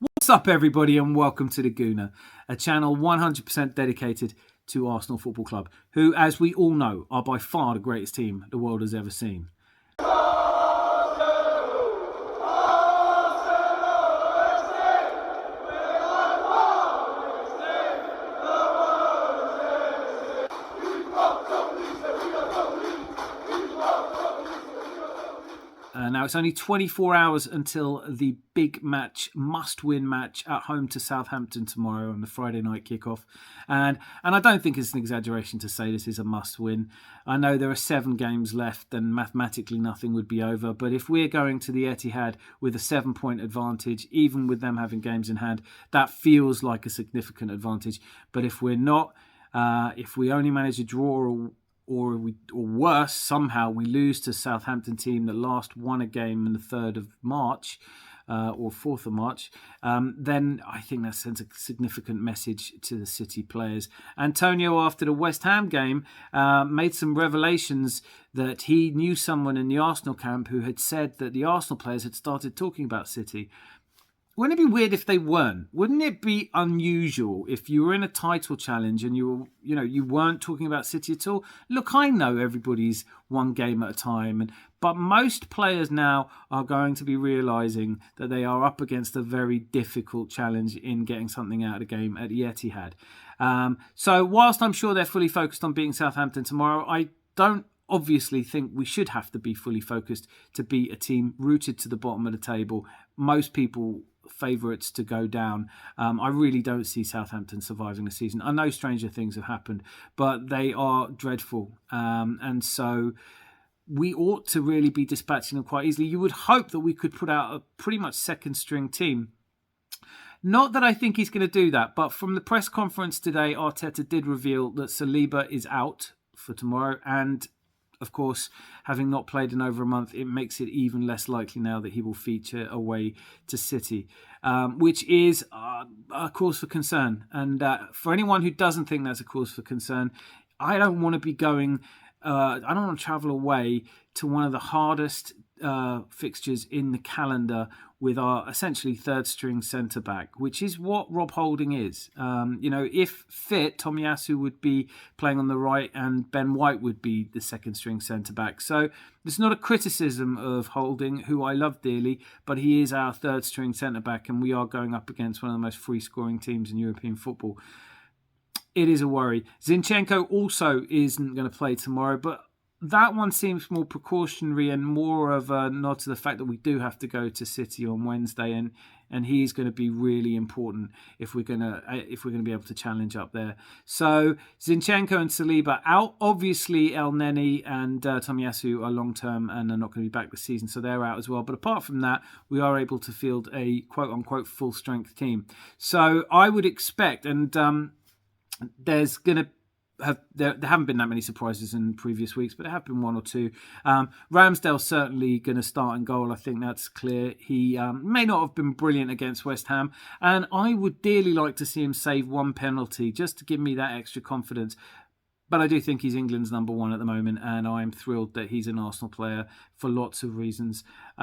What's up, everybody, and welcome to the Gooner, a channel 100% dedicated to Arsenal Football Club, who, as we all know, are by far the greatest team the world has ever seen. Now, it's only 24 hours until the big match, must-win match at home to Southampton tomorrow on the Friday night kickoff. And I don't think it's an exaggeration to say this is a must-win. I know there are 7 games left and mathematically nothing would be over. But if we're going to the Etihad with a 7-point advantage, even with them having games in hand, that feels like a significant advantage. But if we're not, if we only manage a draw or worse, somehow we lose to Southampton team that last won a game on the 3rd of March or 4th of March, then I think that sends a significant message to the City players. Antonio, after the West Ham game, made some revelations that he knew someone in the Arsenal camp who had said that the Arsenal players had started talking about City. Wouldn't it be weird if they weren't? Wouldn't it be unusual if you were in a title challenge and you weren't talking about City at all? Look, I know everybody's one game at a time, but most players now are going to be realising that they are up against a very difficult challenge in getting something out of the game at the Etihad. So whilst I'm sure they're fully focused on beating Southampton tomorrow, I don't obviously think we should have to be fully focused to beat a team rooted to the bottom of the table. Most people favourites to go down. I really don't see Southampton surviving the season. I know stranger things have happened, but they are dreadful. And so we ought to really be dispatching them quite easily. You would hope that we could put out a pretty much second string team. Not that I think he's going to do that, but from the press conference today, Arteta did reveal that Saliba is out for tomorrow, and of course, having not played in over a month, it makes it even less likely now that he will feature away to City, which is a cause for concern. And for anyone who doesn't think that's a cause for concern, I don't want to be going, I don't want to travel away to one of the hardest fixtures in the calendar with our essentially third string centre back, which is what Rob Holding is. If fit, Tomiyasu would be playing on the right and Ben White would be the second string centre back. So it's not a criticism of Holding, who I love dearly, but he is our third string centre back and we are going up against one of the most free scoring teams in European football. It is a worry. Zinchenko also isn't going to play tomorrow, but that one seems more precautionary and more of a nod to the fact that we do have to go to City on Wednesday, and he's going to be really important if we're going to be able to challenge up there. So Zinchenko and Saliba out. Obviously, El Neni and Tomiyasu are long term and are not going to be back this season, so they're out as well. But apart from that, we are able to field a quote unquote full strength team. So I would expect, and there's going to there haven't been that many surprises in previous weeks, but there have been one or two. Ramsdale's certainly going to start in goal. I think that's clear. He may not have been brilliant against West Ham, and I would dearly like to see him save one penalty just to give me that extra confidence. But I do think he's England's number one at the moment, and I'm thrilled that he's an Arsenal player for lots of reasons. So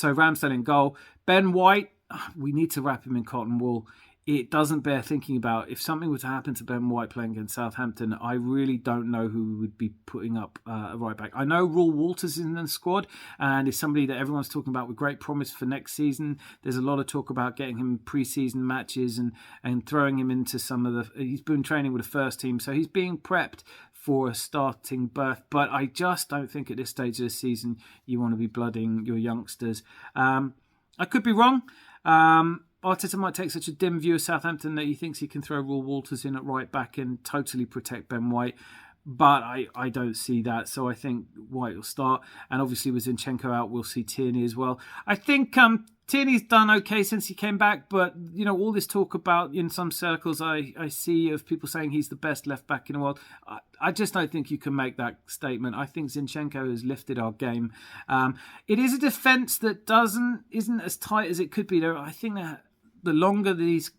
Ramsdale in goal. Ben White, we need to wrap him in cotton wool. It doesn't bear thinking about. If something were to happen to Ben White playing against Southampton, I really don't know who would be putting up a right back. I know Raul Walters is in the squad and is somebody that everyone's talking about with great promise for next season. There's a lot of talk about getting him pre-season matches and throwing him into some of the... He's been training with the first team, so he's being prepped for a starting berth. But I just don't think at this stage of the season you want to be blooding your youngsters. I could be wrong. Arteta might take such a dim view of Southampton that he thinks he can throw Raul Walters in at right back and totally protect Ben White. But I don't see that. So I think White will start. And obviously with Zinchenko out, we'll see Tierney as well. I think Tierney's done okay since he came back. But, all this talk about in some circles I see of people saying he's the best left back in the world. I just don't think you can make that statement. I think Zinchenko has lifted our game. It is a defence that isn't as tight as it could be. I think that the longer these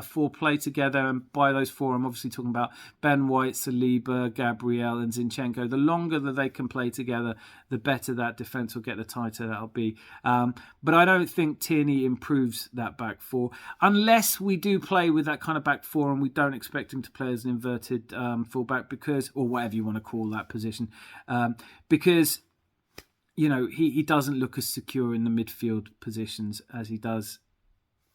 four play together, and by those four, I'm obviously talking about Ben White, Saliba, Gabriel, and Zinchenko. The longer that they can play together, the better that defence will get, the tighter that'll be. But I don't think Tierney improves that back four, unless we do play with that kind of back four, and we don't expect him to play as an inverted fullback, because, or whatever you want to call that position, because he doesn't look as secure in the midfield positions as he does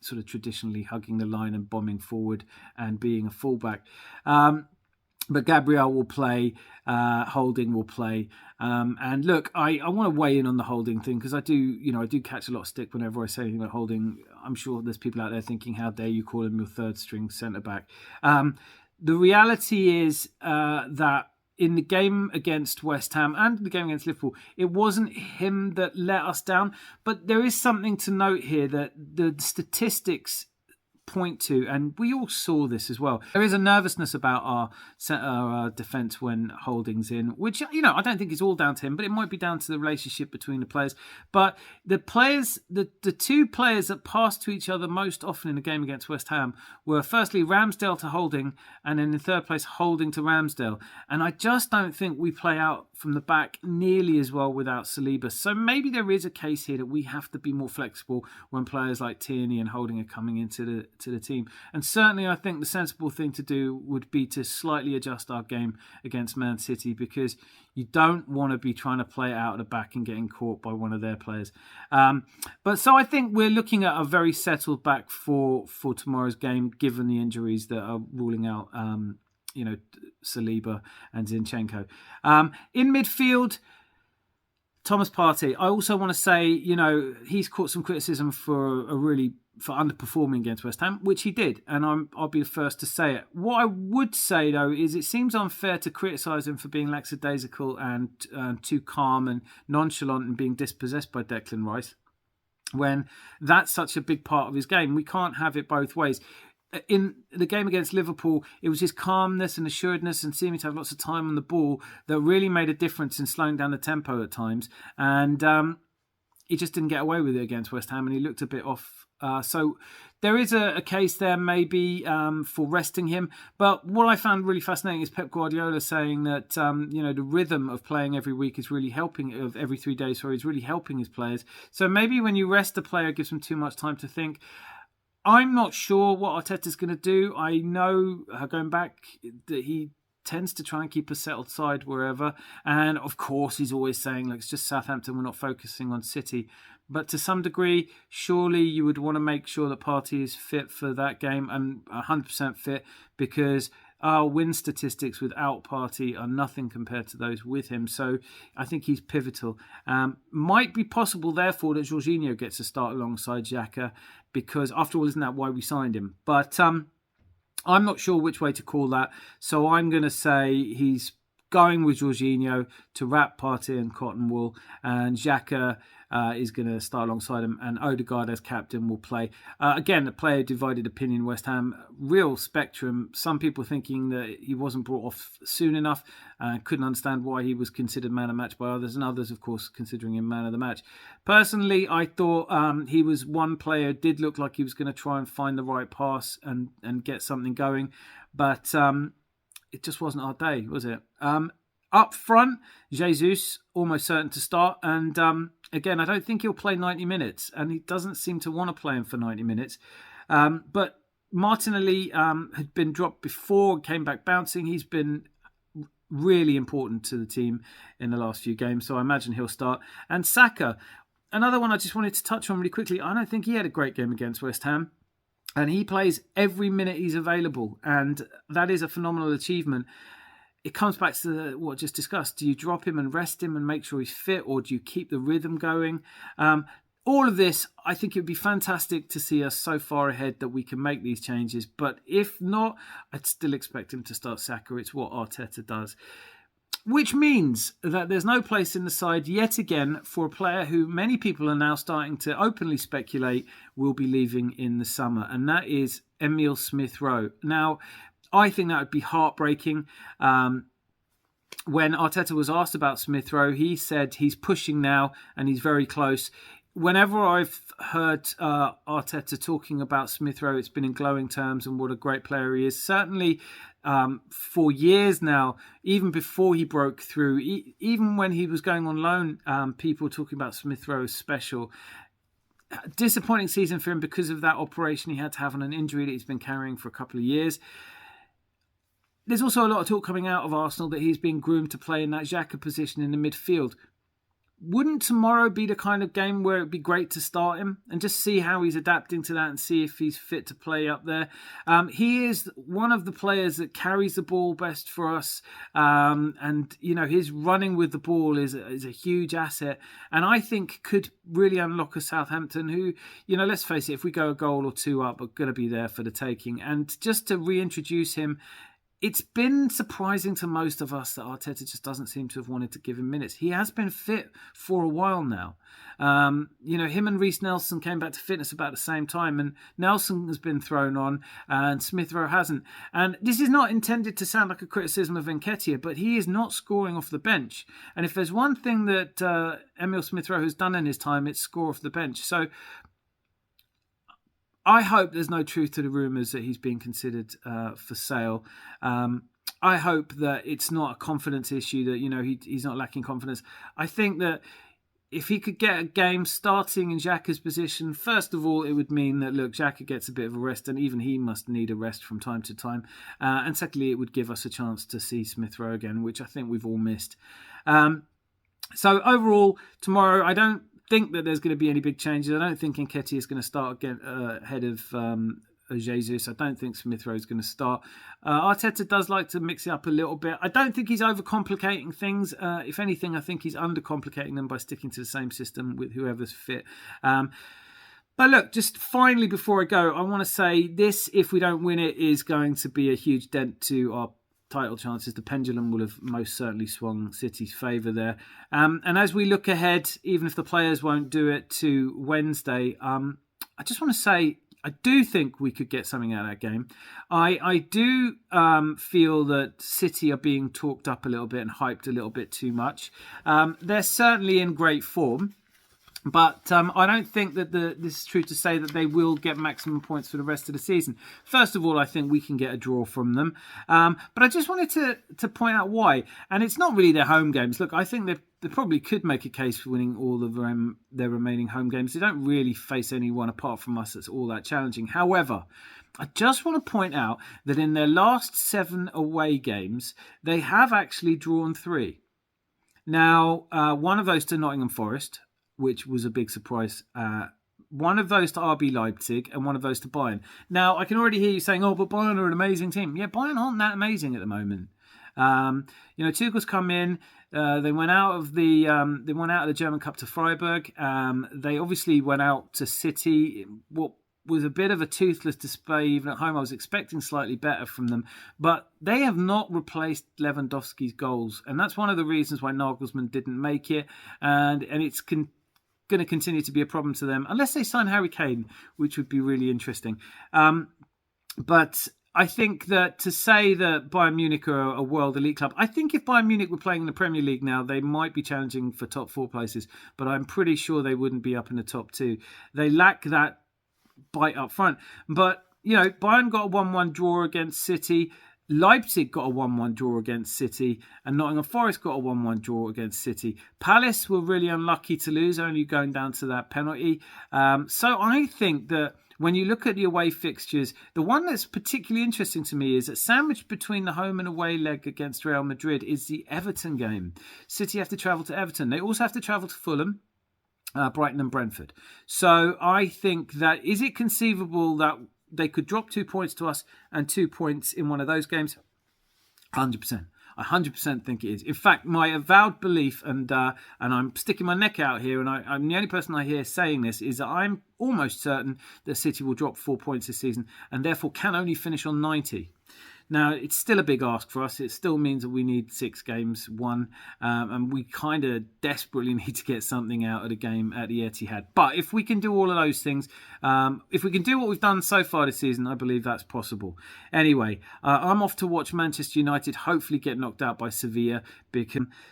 sort of traditionally hugging the line and bombing forward and being a fullback. But Gabriel will play, Holding will play. And look, I want to weigh in on the Holding thing, because I do catch a lot of stick whenever I say anything about Holding. I'm sure there's people out there thinking, how dare you call him your third string centre-back. The reality is that in the game against West Ham and the game against Liverpool, it wasn't him that let us down. But there is something to note here that the statistics point to, and we all saw this as well. There is a nervousness about our defence when Holding's in, which I don't think is all down to him, but it might be down to the relationship between the players. But the two players that passed to each other most often in the game against West Ham were firstly Ramsdale to Holding, and then in third place Holding to Ramsdale. And I just don't think we play out from the back nearly as well without Saliba. So maybe there is a case here that we have to be more flexible when players like Tierney and Holding are coming into the team. And certainly I think the sensible thing to do would be to slightly adjust our game against Man City, because you don't want to be trying to play it out at the back and getting caught by one of their players. But so I think we're looking at a very settled back for tomorrow's game, given the injuries that are ruling out Saliba and Zinchenko. In midfield, Thomas Partey. I also want to say, he's caught some criticism for underperforming against West Ham, which he did, and I'll be the first to say it. What I would say, though, is it seems unfair to criticise him for being lackadaisical and too calm and nonchalant and being dispossessed by Declan Rice, when that's such a big part of his game. We can't have it both ways. In the game against Liverpool, it was his calmness and assuredness and seeming to have lots of time on the ball that really made a difference in slowing down the tempo at times. And he just didn't get away with it against West Ham, and he looked a bit off. So there is a case there maybe for resting him. But what I found really fascinating is Pep Guardiola saying that the rhythm of playing every week is really helping, of every 3 days, is really helping his players. So maybe when you rest a player, it gives them too much time to think. I'm not sure what Arteta's going to do. I know, going back, that he tends to try and keep a settled side wherever. And of course, he's always saying, it's just Southampton, we're not focusing on City. But to some degree, surely you would want to make sure that Partey is fit for that game, and 100% fit, because our win statistics without Partey are nothing compared to those with him. So I think he's pivotal. Might be possible, therefore, that Jorginho gets a start alongside Xhaka, because after all, isn't that why we signed him? But I'm not sure which way to call that. So I'm going to say he's going with Jorginho to wrap Partey in cotton wool, and Xhaka is going to start alongside him, and Odegaard as captain will play. Again, a player divided opinion, West Ham, real spectrum. Some people thinking that he wasn't brought off soon enough, couldn't understand why he was considered man of the match by others, and others, of course, considering him man of the match. Personally, I thought he was one player, did look like he was going to try and find the right pass and get something going, but it just wasn't our day, was it? Up front, Jesus, almost certain to start. And again, I don't think he'll play 90 minutes. And he doesn't seem to want to play him for 90 minutes. But Martinelli had been dropped before, came back bouncing. He's been really important to the team in the last few games. So I imagine he'll start. And Saka, another one I just wanted to touch on really quickly. I don't think he had a great game against West Ham. And he plays every minute he's available. And that is a phenomenal achievement. It comes back to what I just discussed. Do you drop him and rest him and make sure he's fit, or do you keep the rhythm going? All of this, I think it would be fantastic to see us so far ahead that we can make these changes. But if not, I'd still expect him to start Saka. It's what Arteta does. Which means that there's no place in the side yet again for a player who many people are now starting to openly speculate will be leaving in the summer, and that is Emile Smith-Rowe. Now, I think that would be heartbreaking. When Arteta was asked about Smith-Rowe, he said he's pushing now and he's very close. whenever I've heard Arteta talking about Smith Rowe, it's been in glowing terms and what a great player he is. Certainly for years now, even before he broke through, even when he was going on loan, people were talking about Smith Rowe as special. Disappointing season for him because of that operation he had to have on an injury that he's been carrying for a couple of years. There's also a lot of talk coming out of Arsenal that he's being groomed to play in that Xhaka position in the midfield. Wouldn't tomorrow be the kind of game where it'd be great to start him and just see how he's adapting to that and see if he's fit to play up there? He is one of the players that carries the ball best for us. And, you know, his running with the ball is a huge asset. And I think could really unlock a Southampton who, you know, let's face it, if we go a goal or two up, are going to be there for the taking. And just to reintroduce him, it's been surprising to most of us that Arteta just doesn't seem to have wanted to give him minutes. He has been fit for a while now. You know, him and Reece Nelson came back to fitness about the same time, and Nelson has been thrown on and Smith Rowe hasn't. And this is not intended to sound like a criticism of Nketiah, but he is not scoring off the bench. And if there's one thing that Emile Smith Rowe has done in his time, it's score off the bench. So I hope there's no truth to the rumours that he's being considered for sale. I hope that it's not a confidence issue, that, you know, he's not lacking confidence. I think that if he could get a game starting in Xhaka's position, first of all, it would mean that, look, Xhaka gets a bit of a rest, and even he must need a rest from time to time. And secondly, it would give us a chance to see Smith Rowe again, which I think we've all missed. So overall, tomorrow, I don't think that there's going to be any big changes. I don't think Nketiah is going to start again ahead of Jesus. I don't think Smith Rowe is going to start. Arteta does like to mix it up a little bit. I don't think he's overcomplicating things. If anything, I think he's undercomplicating them by sticking to the same system with whoever's fit. But look, just finally before I go, I want to say this, if we don't win it, is going to be a huge dent to our title chances. The pendulum will have most certainly swung City's favour there. And as we look ahead, even if the players won't do it, to Wednesday, I just want to say, I do think we could get something out of that game. I do feel that City are being talked up a little bit and hyped a little bit too much. They're certainly in great form. But I don't think that this is true to say that they will get maximum points for the rest of the season. First of all, I think we can get a draw from them. But I just wanted to point out why. And it's not really their home games. Look, I think they probably could make a case for winning all of their remaining home games. They don't really face anyone apart from us that's all that challenging. However, I just want to point out that in their last 7 away games, they have actually drawn 3. Now, one of those to Nottingham Forest, which was a big surprise. One of those to RB Leipzig and one of those to Bayern. Now, I can already hear you saying, oh, but Bayern are an amazing team. Yeah, Bayern aren't that amazing at the moment. You know, Tuchel's come in. They went out of the German Cup to Freiburg. They obviously went out to City. What was a bit of a toothless display even at home. I was expecting slightly better from them, but they have not replaced Lewandowski's goals, and that's one of the reasons why Nagelsmann didn't make it. And it's going to continue to be a problem to them unless they sign Harry Kane, which would be really interesting. But I think that to say that Bayern Munich are a world elite club, I think if Bayern Munich were playing in the Premier League now, they might be challenging for top 4 places, but I'm pretty sure they wouldn't be up in the top 2. They lack that bite up front. But, you know, Bayern got a 1-1 draw against City. Leipzig got a 1-1 draw against City, and Nottingham Forest got a 1-1 draw against City. Palace were really unlucky to lose, only going down to that penalty. So I think that when you look at the away fixtures, the one that's particularly interesting to me is that sandwiched between the home and away leg against Real Madrid is the Everton game. City have to travel to Everton. They also have to travel to Fulham, Brighton and Brentford. So I think that, is it conceivable that they could drop 2 points to us and 2 points in one of those games? 100%. I 100% think it is. In fact, my avowed belief, and I'm sticking my neck out here, and I'm the only person I hear saying this, is that I'm almost certain that City will drop 4 points this season and therefore can only finish on 90. Now, it's still a big ask for us. It still means that we need 6 games won, and we kind of desperately need to get something out of the game at the Etihad. But if we can do all of those things, if we can do what we've done so far this season, I believe that's possible. Anyway, I'm off to watch Manchester United hopefully get knocked out by Sevilla.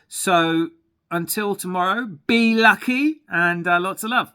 So until tomorrow, be lucky and lots of love.